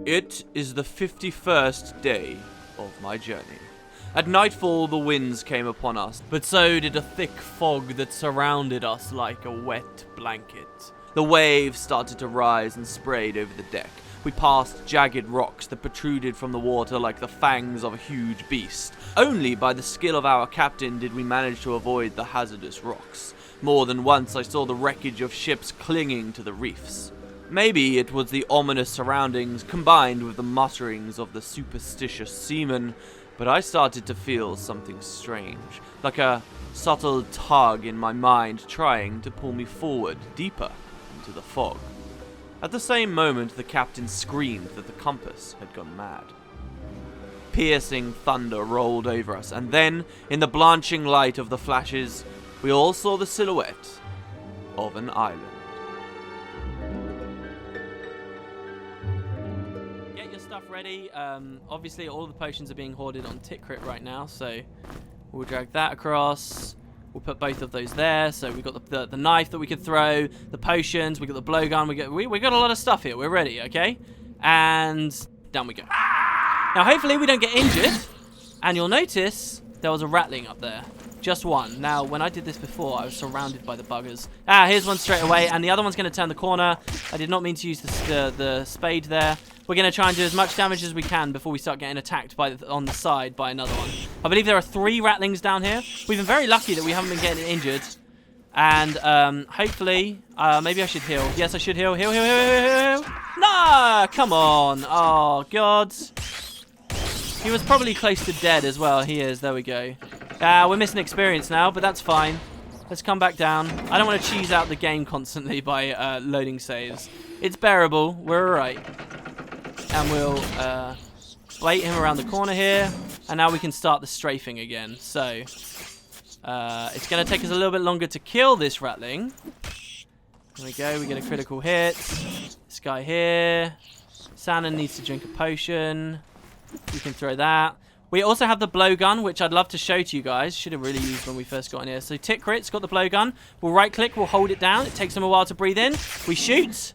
It is the 51st day of my journey. At nightfall, the winds came upon us, but so did a thick fog that surrounded us like a wet blanket. The waves started to rise and sprayed over the deck. We passed jagged rocks that protruded from the water like the fangs of a huge beast. Only by the skill of our captain did we manage to avoid the hazardous rocks. More than once I saw the wreckage of ships clinging to the reefs. Maybe it was the ominous surroundings combined with the mutterings of the superstitious seamen, but I started to feel something strange, like a subtle tug in my mind trying to pull me forward deeper into the fog. At the same moment, the captain screamed that the compass had gone mad. Piercing thunder rolled over us, and then, in the blanching light of the flashes, we all saw the silhouette of an island. Get your stuff ready. Obviously, all the potions are being hoarded on Tikrit right now, so we'll drag that across. We'll put both of those there. So we've got the knife that we could throw, the potions, we got the blowgun. We got a lot of stuff here. We're ready, okay? And down we go. Now, hopefully, we don't get injured. And you'll notice there was a rattling up there. Just one. Now, when I did this before, I was surrounded by the buggers. Here's one straight away, and the other one's going to turn the corner. I did not mean to use the spade there. We're going to try and do as much damage as we can before we start getting attacked on the side by another one. I believe there are 3 rattlings down here. We've been very lucky that we haven't been getting injured. And hopefully, maybe I should heal. Yes, I should heal. Heal, heal, heal, heal, heal. No! Come on. Oh, God. He was probably close to dead as well. He is. There we go. We're missing experience now, but that's fine. Let's come back down. I don't want to cheese out the game constantly by loading saves. It's bearable. We're alright. And we'll bait him around the corner here. And now we can start the strafing again. So, it's going to take us a little bit longer to kill this ratling. There we go. We get a critical hit. This guy here. Sannon needs to drink a potion. We can throw that. We also have the blowgun, which I'd love to show to you guys. Should have really used when we first got in here. So Tikrit's got the blowgun. We'll right-click. We'll hold it down. It takes him a while to breathe in. We shoot.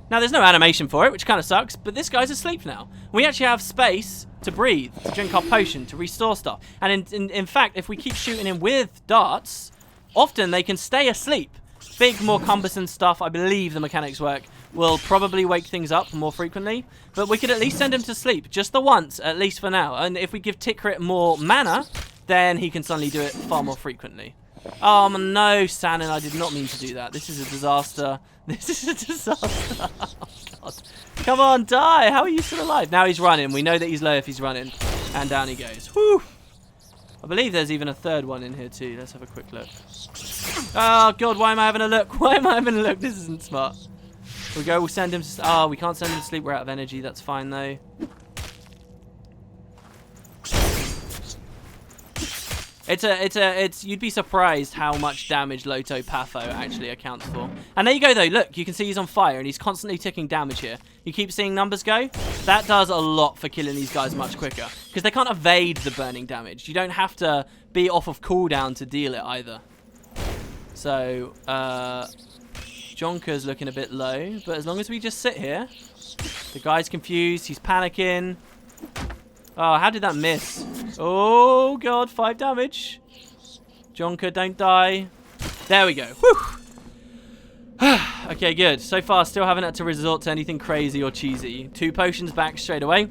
Now, there's no animation for it, which kind of sucks. But this guy's asleep now. We actually have space to breathe, to drink our potion, to restore stuff. And in fact, if we keep shooting him with darts, often they can stay asleep. Big, more cumbersome stuff, I believe the mechanics work, will probably wake things up more frequently. But we could at least send him to sleep, just the once, at least for now. And if we give Tikrit more mana, then he can suddenly do it far more frequently. Oh, no, Sannon, I did not mean to do that. This is a disaster. This is a disaster. Oh, God. Come on, die. How are you still alive? Now he's running. We know that he's low if he's running. And down he goes. Whew. I believe there's even a third one in here, too. Let's have a quick look. Oh, God, why am I having a look? Why am I having a look? This isn't smart. Here we go. We'll send him to... Oh, we can't send him to sleep. We're out of energy. That's fine, though. You'd be surprised how much damage Loto Patho actually accounts for. And there you go, though. Look, you can see he's on fire, and he's constantly ticking damage here. You keep seeing numbers go. That does a lot for killing these guys much quicker, because they can't evade the burning damage. You don't have to be off of cooldown to deal it either. So, Jonker's looking a bit low, but as long as we just sit here, the guy's confused. He's panicking. Oh, how did that miss? Oh, God, 5 damage. Jonker, don't die. There we go. Whew. Okay, good. So far, still haven't had to resort to anything crazy or cheesy. 2 potions back straight away.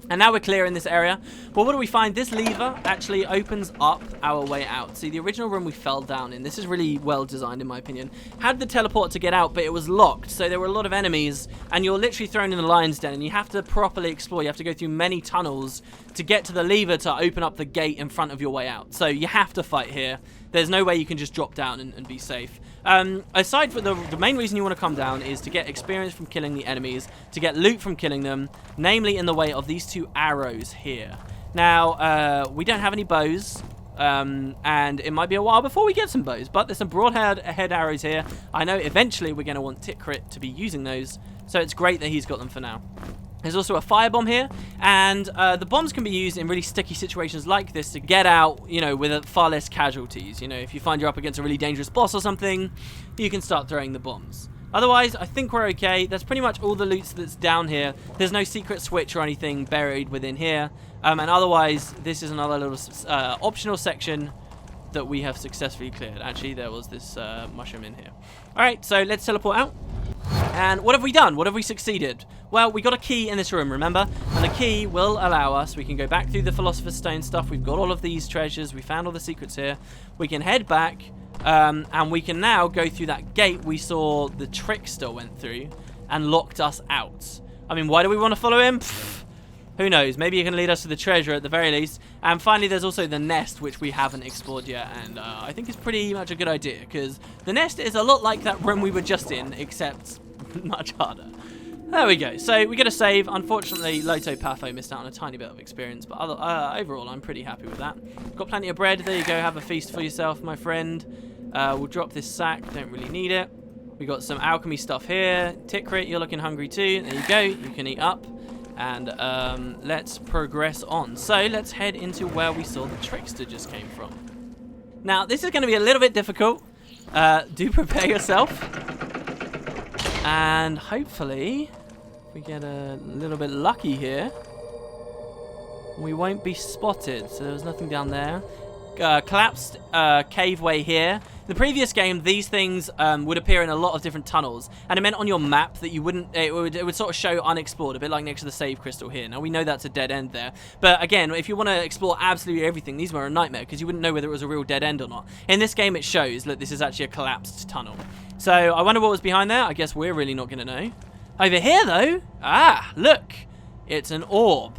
And now we're clear in this area. Well, what do we find? This lever actually opens up our way out. See, the original room we fell down in, this is really well designed in my opinion, had the teleport to get out, but it was locked. So there were a lot of enemies, and you're literally thrown in the lion's den, and you have to properly explore. You have to go through many tunnels to get to the lever to open up the gate in front of your way out. So you have to fight here. There's no way you can just drop down and be safe. Aside from the main reason you want to come down is to get experience from killing the enemies, to get loot from killing them, namely in the way of these 2 arrows here. Now, we don't have any bows, and it might be a while before we get some bows, but there's some broad-head arrows here. I know eventually we're going to want Tikrit to be using those, so it's great that he's got them for now. There's also a firebomb here, and the bombs can be used in really sticky situations like this to get out, you know, with far less casualties. You know, if you find you're up against a really dangerous boss or something, you can start throwing the bombs. Otherwise, I think we're okay. That's pretty much all the loot that's down here. There's no secret switch or anything buried within here. And otherwise, this is another little optional section that we have successfully cleared. Actually, there was this mushroom in here. All right, so let's teleport out. And what have we done? What have we succeeded? Well, we got a key in this room, remember? And the key will allow us, we can go back through the Philosopher's Stone stuff. We've got all of these treasures. We found all the secrets here. We can head back, and we can now go through that gate we saw the trickster went through and locked us out. I mean, why do we want to follow him? Pfft, who knows? Maybe he can lead us to the treasure at the very least. And finally, there's also the nest, which we haven't explored yet. And I think it's pretty much a good idea, because the nest is a lot like that room we were just in, except much harder. There we go. So we get a save. Unfortunately, Loto Patho missed out on a tiny bit of experience, but overall, I'm pretty happy with that. Got plenty of bread. There you go. Have a feast for yourself, my friend. We'll drop this sack. Don't really need it. We got some alchemy stuff here. Tikrit, you're looking hungry too. There you go. You can eat up. And let's progress on. So let's head into where we saw the trickster just came from. Now, this is going to be a little bit difficult. Do prepare yourself. And hopefully, if we get a little bit lucky here, we won't be spotted. So there's nothing down there. Collapsed caveway here. In the previous game, these things would appear in a lot of different tunnels, and it meant on your map that you wouldn't. It would sort of show unexplored, a bit like next to the save crystal here. Now we know that's a dead end there, but again, if you want to explore absolutely everything, these were a nightmare because you wouldn't know whether it was a real dead end or not. In this game, it shows that this is actually a collapsed tunnel. So I wonder what was behind there. I guess we're really not going to know. Over here, though, look, it's an orb.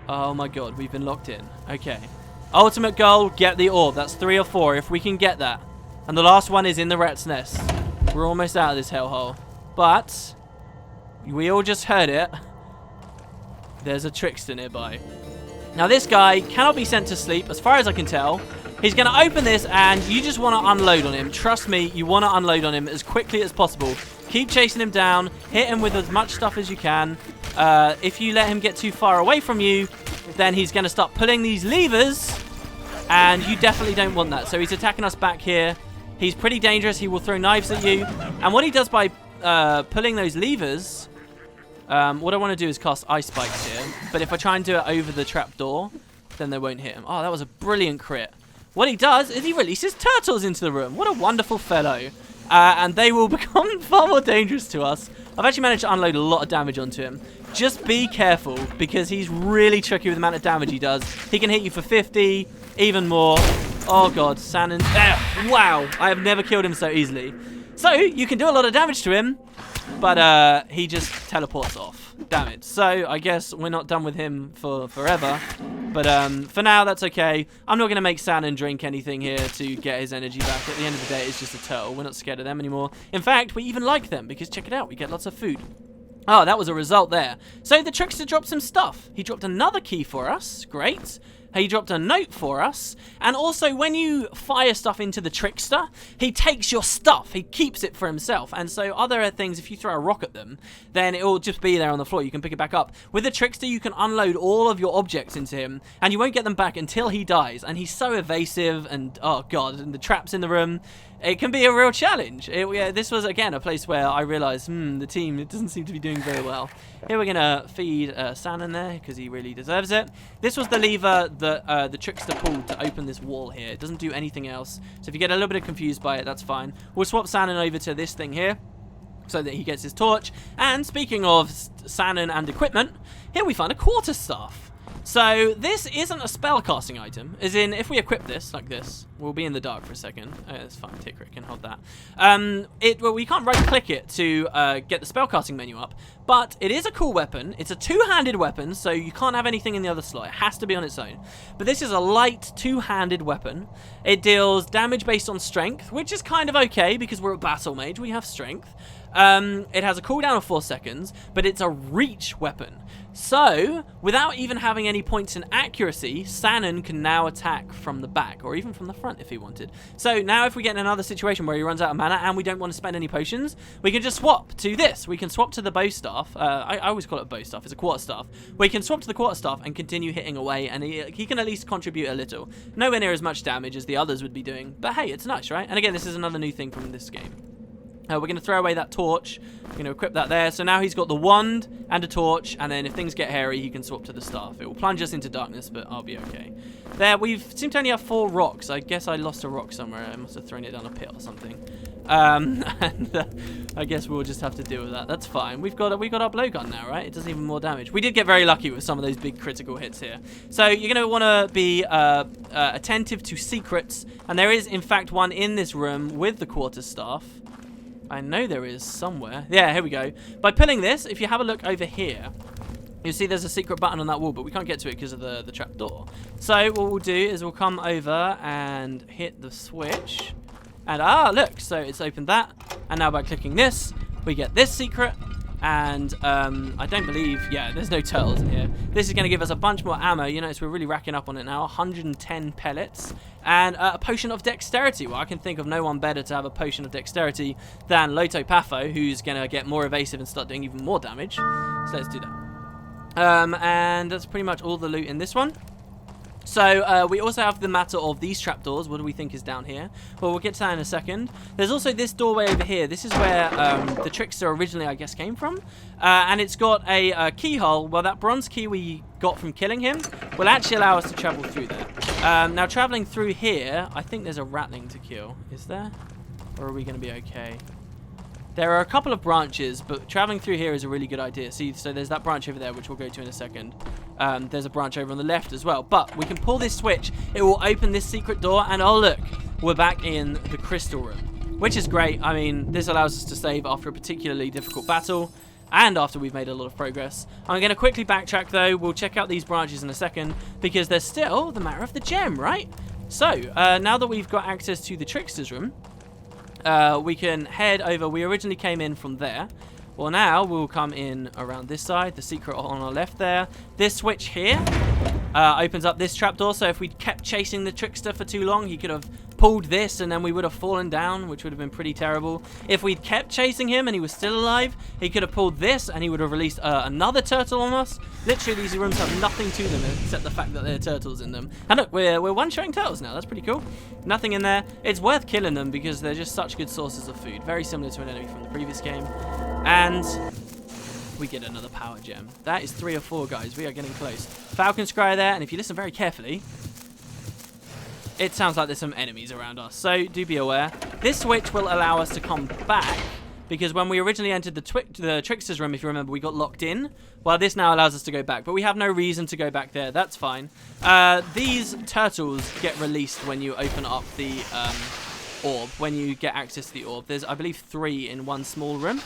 Oh my god, we've been locked in. Okay. Ultimate goal, get the orb. That's 3 or 4 if we can get that. And the last one is in the rat's nest. We're almost out of this hellhole. But we all just heard it. There's a trickster nearby. Now this guy cannot be sent to sleep as far as I can tell. He's going to open this and you just want to unload on him. Trust me, you want to unload on him as quickly as possible. Keep chasing him down. Hit him with as much stuff as you can. If you let him get too far away from you, then he's going to start pulling these levers, and you definitely don't want that. So he's attacking us back here. He's pretty dangerous. He will throw knives at you. And what he does by pulling those levers, what I want to do is cast ice spikes here. But if I try and do it over the trapdoor, then they won't hit him. Oh, that was a brilliant crit. What he does is he releases turtles into the room. What a wonderful fellow. And they will become far more dangerous to us. I've actually managed to unload a lot of damage onto him. Just be careful, because he's really tricky with the amount of damage he does. He can hit you for 50, even more. Oh god, Sanon. Wow, I have never killed him so easily. So, you can do a lot of damage to him, but he just teleports off. Damn it. So, I guess we're not done with him for forever. But for now, that's okay. I'm not going to make Sanon drink anything here to get his energy back. At the end of the day, it's just a turtle. We're not scared of them anymore. In fact, we even like them, because check it out, we get lots of food. Oh, that was a result there. So the trickster dropped some stuff. He dropped another key for us. Great. He dropped a note for us. And also, when you fire stuff into the trickster, he takes your stuff. He keeps it for himself. And so other things, if you throw a rock at them, then it will just be there on the floor. You can pick it back up. With the trickster, you can unload all of your objects into him, and you won't get them back until he dies. And he's so evasive, and oh god, and the traps in the room. It can be a real challenge. Yeah, this was, again, a place where I realized, the team, it doesn't seem to be doing very well. Here we're going to feed Sanon there, because he really deserves it. This was the lever that the trickster pulled to open this wall here. It doesn't do anything else. So if you get a little bit confused by it, that's fine. We'll swap Sanon over to this thing here, so that he gets his torch. And speaking of Sanon and equipment, here we find a quarterstaff. So this isn't a spellcasting item, as in if we equip this like this, we'll be in the dark for a second. It's fine, Tikrit can hold that. Well, we can't right-click it to get the spellcasting menu up, but it is a cool weapon. It's a two-handed weapon, so you can't have anything in the other slot. It has to be on its own. But this is a light two-handed weapon. It deals damage based on strength, which is kind of okay because we're a battle mage. We have strength. It has a cooldown of 4 seconds, but it's a reach weapon. So, without even having any points in accuracy, Sanon can now attack from the back, or even from the front if he wanted. So now if we get in another situation where he runs out of mana and we don't want to spend any potions, we can just swap to this. We can swap to the bow staff. I always call it a bow staff. It's a quarterstaff. We can swap to the quarterstaff and continue hitting away, and he can at least contribute a little. Nowhere near as much damage as the others would be doing, but hey, it's nice, right? And again, this is another new thing from this game. We're going to throw away that torch. We're going to equip that there. So now he's got the wand and a torch. And then if things get hairy, he can swap to the staff. It will plunge us into darkness, but I'll be okay. There, we've seem to only have 4 rocks. I guess I lost a rock somewhere. I must have thrown it down a pit or something. I guess we'll just have to deal with that. That's fine. We got our blowgun now, right? It does even more damage. We did get very lucky with some of those big critical hits here. So you're going to want to be attentive to secrets. And there is, in fact, one in this room with the quarterstaff. I know there is somewhere. Yeah, here we go. By pulling this, if you have a look over here, you'll see there's a secret button on that wall, but we can't get to it because of the trap door. So what we'll do is we'll come over and hit the switch. And look, so it's opened that. And now by clicking this, we get this secret. And I don't believe, yeah, there's no turtles in here. This is going to give us a bunch more ammo. You notice we're really racking up on it now. 110 pellets. And a potion of dexterity. Well, I can think of no one better to have a potion of dexterity than Loto Pafo, who's going to get more evasive and start doing even more damage. So let's do that. And that's pretty much all the loot in this one. So we also have the matter of these trapdoors. What do we think is down here? Well, we'll get to that in a second. There's also this doorway over here. This is where the trickster originally, I guess, came from. And it's got a keyhole. Well, that bronze key we got from killing him will actually allow us to travel through there. Now, traveling through here, I think there's a ratling to kill. Is there? Or are we going to be okay? There are a couple of branches, but traveling through here is a really good idea. See, so there's that branch over there, which we'll go to in a second. There's a branch over on the left as well. But we can pull this switch. It will open this secret door. And oh, look, we're back in the crystal room, which is great. I mean, this allows us to save after a particularly difficult battle and after we've made a lot of progress. I'm going to quickly backtrack, though. We'll check out these branches in a second because there's still the matter of the gem, right? So now that we've got access to the trickster's room, we can head over. We originally came in from there. Well, now we'll come in around this side. The secret on our left there. This switch here opens up this trapdoor. So if we kept chasing the trickster for too long, he could have pulled this and then we would have fallen down, which would have been pretty terrible. If we'd kept chasing him and he was still alive, he could have pulled this and he would have released another turtle on us. Literally, these rooms have nothing to them except the fact that there are turtles in them. And look, we're one-shotting turtles now. That's pretty cool. Nothing in there. It's worth killing them because they're just such good sources of food. Very similar to an enemy from the previous game. And we get another power gem. That is 3 or 4, guys. We are getting close. Falcon Scryer there, and if you listen very carefully, it sounds like there's some enemies around us, so do be aware. This switch will allow us to come back, because when we originally entered the trickster's room, if you remember, we got locked in. Well, this now allows us to go back, but we have no reason to go back there. That's fine. These turtles get released when you open up the orb, when you get access to the orb. There's, I believe, 3 in one small room,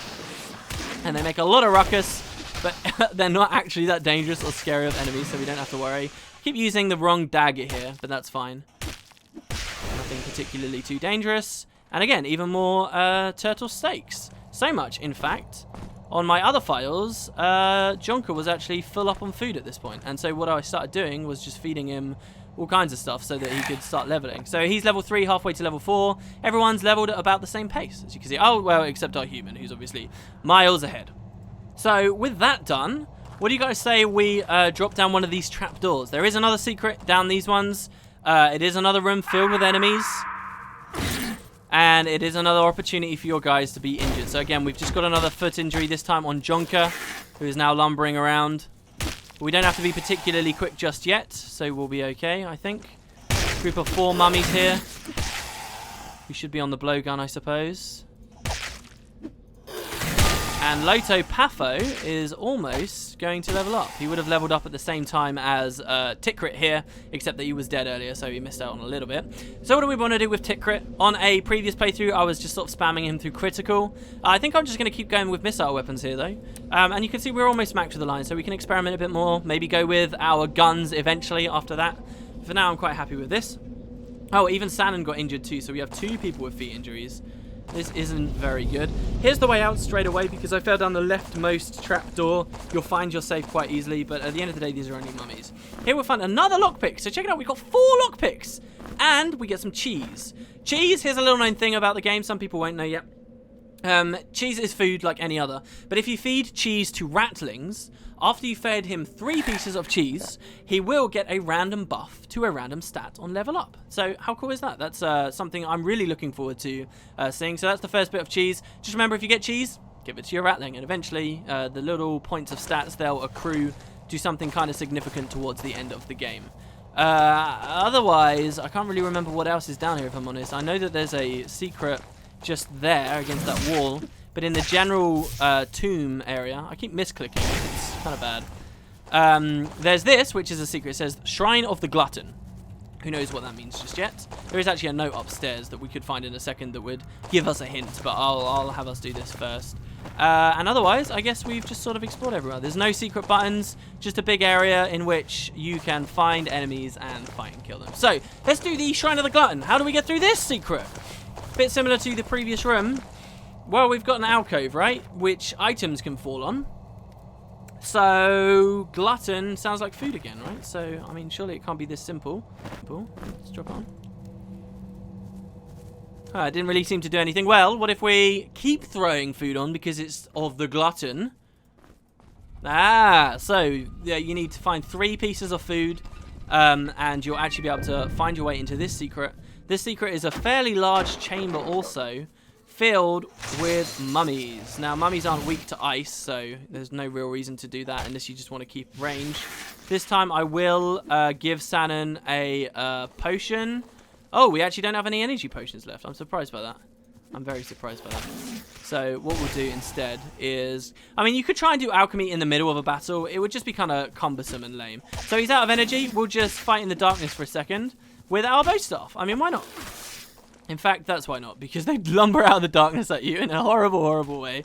and they make a lot of ruckus, but they're not actually that dangerous or scary of enemies, so we don't have to worry. Keep using the wrong dagger here, but that's fine. Nothing particularly too dangerous. And again, even more turtle steaks. So much, in fact, on my other files, Jonker was actually full up on food at this point. And so what I started doing was just feeding him all kinds of stuff so that he could start leveling. So he's level 3, halfway to level 4. Everyone's leveled at about the same pace, as you can see. Oh, well, except our human, who's obviously miles ahead. So with that done, what do you guys say we drop down one of these trapdoors? There is another secret down these ones. It is another room filled with enemies. And it is another opportunity for your guys to be injured. So again, we've just got another foot injury, this time on Jonker, who is now lumbering around. We don't have to be particularly quick just yet, so we'll be okay, I think. Group of 4 mummies here. We should be on the blowgun, I suppose. And Loto Pafo is almost going to level up. He would have leveled up at the same time as Tikrit here, except that he was dead earlier, so he missed out on a little bit. So what do we want to do with Tikrit? On a previous playthrough, I was just sort of spamming him through critical. I think I'm just going to keep going with missile weapons here, though. And you can see we're almost maxed with the line, so we can experiment a bit more. Maybe go with our guns eventually after that. For now, I'm quite happy with this. Oh, even Sanon got injured too, so we have 2 people with feet injuries. This isn't very good. Here's the way out straight away because I fell down the leftmost trapdoor. You'll find you're safe quite easily, but at the end of the day, these are only mummies. Here we'll find another lockpick. So check it out. We've got 4 lockpicks. And we get some cheese. Cheese, here's a little known thing about the game. Some people won't know yet. Cheese is food like any other. But if you feed cheese to ratlings, after you fed him 3 pieces of cheese, he will get a random buff to a random stat on level up. So how cool is that? That's something I'm really looking forward to seeing. So that's the first bit of cheese. Just remember, if you get cheese, give it to your ratling. And eventually, the little points of stats, they'll accrue to something kind of significant towards the end of the game. Otherwise, I can't really remember what else is down here, if I'm honest. I know that there's a secret just there against that wall. But in the general tomb area, I keep misclicking. It's kind of bad. There's this, which is a secret. It says Shrine of the Glutton. Who knows what that means just yet? There is actually a note upstairs that we could find in a second that would give us a hint, but I'll have us do this first. And otherwise, I guess we've just sort of explored everywhere. There's no secret buttons, just a big area in which you can find enemies and fight and kill them. So, let's do the Shrine of the Glutton. How do we get through this secret? Bit similar to the previous room. Well, we've got an alcove, right? Which items can fall on. So, glutton sounds like food again, right? So, I mean, surely it can't be this simple. Let's drop on. It didn't really seem to do anything. Well, what if we keep throwing food on because it's of the glutton? So, yeah, you need to find 3 pieces of food, and you'll actually be able to find your way into this secret. This secret is a fairly large chamber also, filled with mummies. Now, mummies aren't weak to ice, so there's no real reason to do that unless you just want to keep range. This time, I will give Sanon a potion. Oh, we actually don't have any energy potions left. I'm surprised by that. I'm very surprised by that. So what we'll do instead is, I mean, you could try and do alchemy in the middle of a battle. It would just be kind of cumbersome and lame. So he's out of energy. We'll just fight in the darkness for a second with our bow staff. I mean, why not? In fact, that's why not, because they lumber out of the darkness at you in a horrible, horrible way.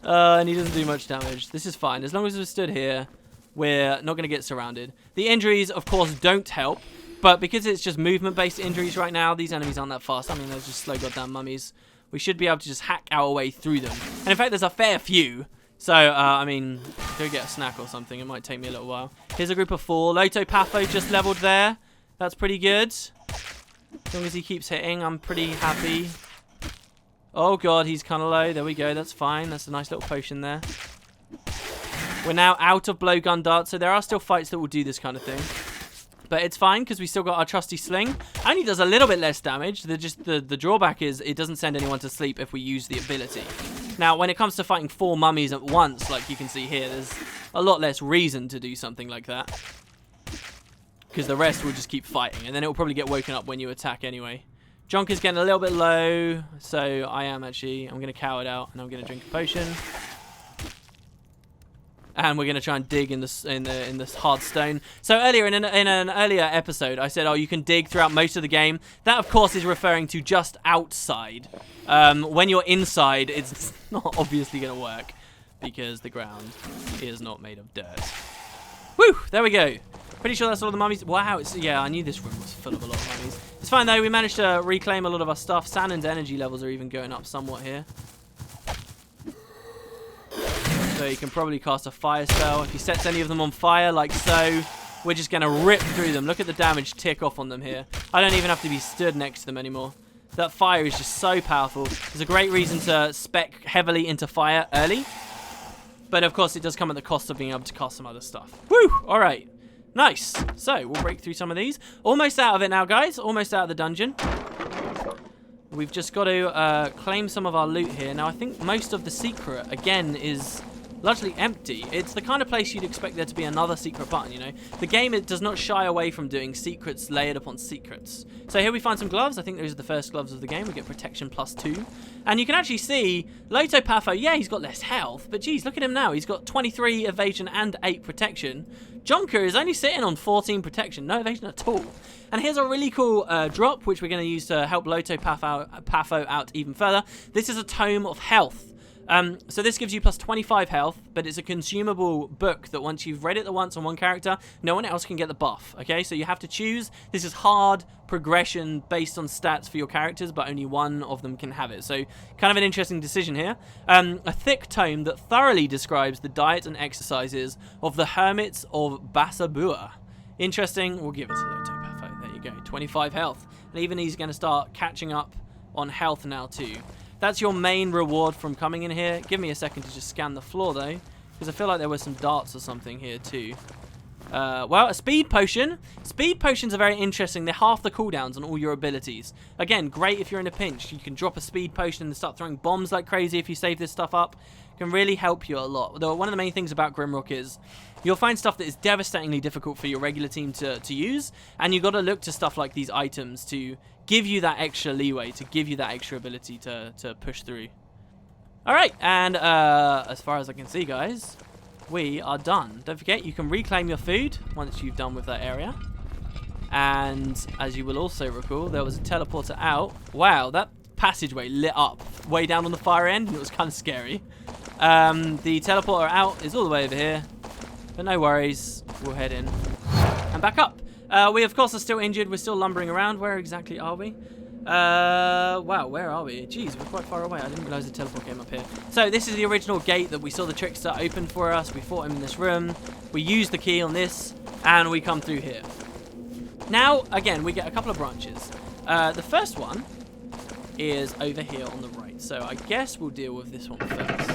And he doesn't do much damage. This is fine. As long as we're stood here, we're not going to get surrounded. The injuries, of course, don't help. But because it's just movement-based injuries right now, these enemies aren't that fast. I mean, they're just slow goddamn mummies. We should be able to just hack our way through them. And in fact, there's a fair few. So, I mean, go get a snack or something. It might take me a little while. Here's a group of 4. Loto Patho just leveled there. That's pretty good. As long as he keeps hitting, I'm pretty happy. Oh, God, he's kind of low. There we go. That's fine. That's a nice little potion there. We're now out of blowgun darts, so there are still fights that will do this kind of thing. But it's fine because we still got our trusty sling. Only does a little bit less damage. The drawback is it doesn't send anyone to sleep if we use the ability. Now, when it comes to fighting 4 mummies at once, like you can see here, there's a lot less reason to do something like that. Because the rest will just keep fighting. And then it will probably get woken up when you attack anyway. Jonk is getting a little bit low. So I'm going to cow it out and I'm going to drink a potion. And we're going to try and dig in this hard stone. So earlier in an earlier episode, I said, oh, you can dig throughout most of the game. That, of course, is referring to just outside. When you're inside, it's not obviously going to work because the ground is not made of dirt. Woo! There we go. Pretty sure that's all the mummies. Wow, yeah, I knew this room was full of a lot of mummies. It's fine, though. We managed to reclaim a lot of our stuff. Sanon's energy levels are even going up somewhat here. So you can probably cast a fire spell. If he sets any of them on fire, like so, we're just going to rip through them. Look at the damage tick off on them here. I don't even have to be stood next to them anymore. That fire is just so powerful. There's a great reason to spec heavily into fire early. But, of course, it does come at the cost of being able to cast some other stuff. Woo! All right. Nice. So, we'll break through some of these. Almost out of it now, guys. Almost out of the dungeon. We've just got to claim some of our loot here. Now, I think most of the secret, again, is largely empty. It's the kind of place you'd expect there to be another secret button, you know. The game, it does not shy away from doing secrets layered upon secrets. So here we find some gloves. I think those are the first gloves of the game. We get protection +2. And you can actually see Loto Patho, yeah, he's got less health, but geez, look at him now. He's got 23 evasion and 8 protection. Jonker is only sitting on 14 protection, no evasion at all. And here's a really cool drop, which we're going to use to help Loto Patho out even further. This is a Tome of Health. So this gives you plus 25 health, but it's a consumable book that once you've read it once on one character, no one else can get the buff, okay? So you have to choose. This is hard progression based on stats for your characters, but only one of them can have it. So kind of an interesting decision here. A thick tome that thoroughly describes the diet and exercises of the hermits of Basabua. Interesting. We'll give it to Lotopafo. There you go. 25 health. And even he's going to start catching up on health now too. That's your main reward from coming in here. Give me a second to just scan the floor though, because I feel like there were some darts or something here too. Well, a speed potion. Speed potions are very interesting. They're half the cooldowns on all your abilities. Again, great if you're in a pinch. You can drop a speed potion and start throwing bombs like crazy if you save this stuff up. It can really help you a lot. Though one of the main things about Grimrock is you'll find stuff that is devastatingly difficult for your regular team to use, and you've got to look to stuff like these items to give you that extra leeway, to give you that extra ability to push through. Alright, and as far as I can see, guys, we are done. Don't forget, you can reclaim your food once you've done with that area. And as you will also recall, there was a teleporter out. Wow, that passageway lit up way down on the far end, and it was kind of scary. The teleporter out is all the way over here, but no worries, we'll head in and back up. We of course are still injured. We're still lumbering around. Where exactly are we? Wow, where are we? Jeez, we're quite far away. I didn't realize the teleport came up here. So this is the original gate that we saw the trickster open for us. We fought him in this room. We used the key on this, and we come through here. Now, again, we get a couple of branches. The first one is over here on the right. So I guess we'll deal with this one first.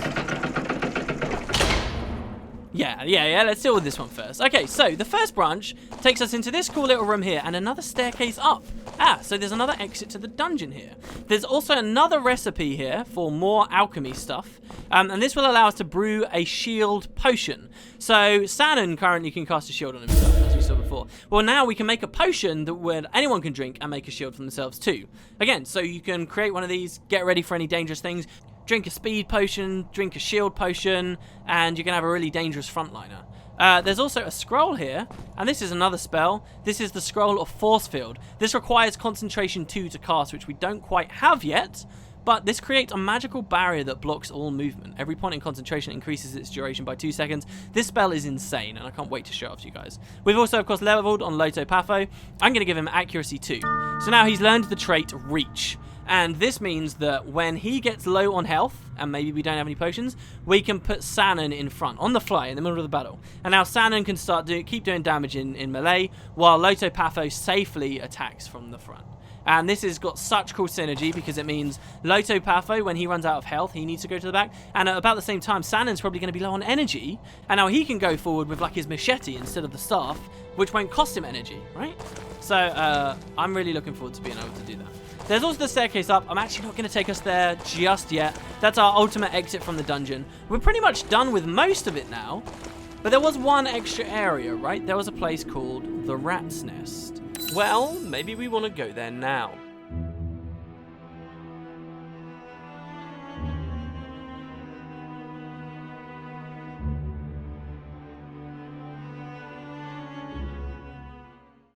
Yeah, let's deal with this one first. Okay, so the first branch takes us into this cool little room here and another staircase up. So there's another exit to the dungeon here. There's also another recipe here for more alchemy stuff, and this will allow us to brew a shield potion. So Sanon currently can cast a shield on himself, as we saw before. Well, now we can make a potion that anyone can drink and make a shield for themselves too. Again, so you can create one of these, get ready for any dangerous things. Drink a speed potion, drink a shield potion, and you can have a really dangerous frontliner. There's also a scroll here, and this is another spell. This is the Scroll of Force Field. This requires concentration 2 to cast, which we don't quite have yet, but this creates a magical barrier that blocks all movement. Every point in concentration increases its duration by 2 seconds. This spell is insane, and I can't wait to show it off to you guys. We've also, of course, leveled on Lotopafo. I'm going to give him accuracy 2. So now he's learned the trait Reach. And this means that when he gets low on health, and maybe we don't have any potions, we can put Sanon in front, on the fly, in the middle of the battle. And now Sanon can keep doing damage in melee, while Lotopafo safely attacks from the front. And this has got such cool synergy because it means Lotopafo, when he runs out of health, he needs to go to the back. And at about the same time, Sanon's probably going to be low on energy. And now he can go forward with like his machete instead of the staff, which won't cost him energy, right? So I'm really looking forward to being able to do that. There's also the staircase up. I'm actually not going to take us there just yet. That's our ultimate exit from the dungeon. We're pretty much done with most of it now. But there was one extra area, right? There was a place called the Rat's Nest. Well, maybe we want to go there now.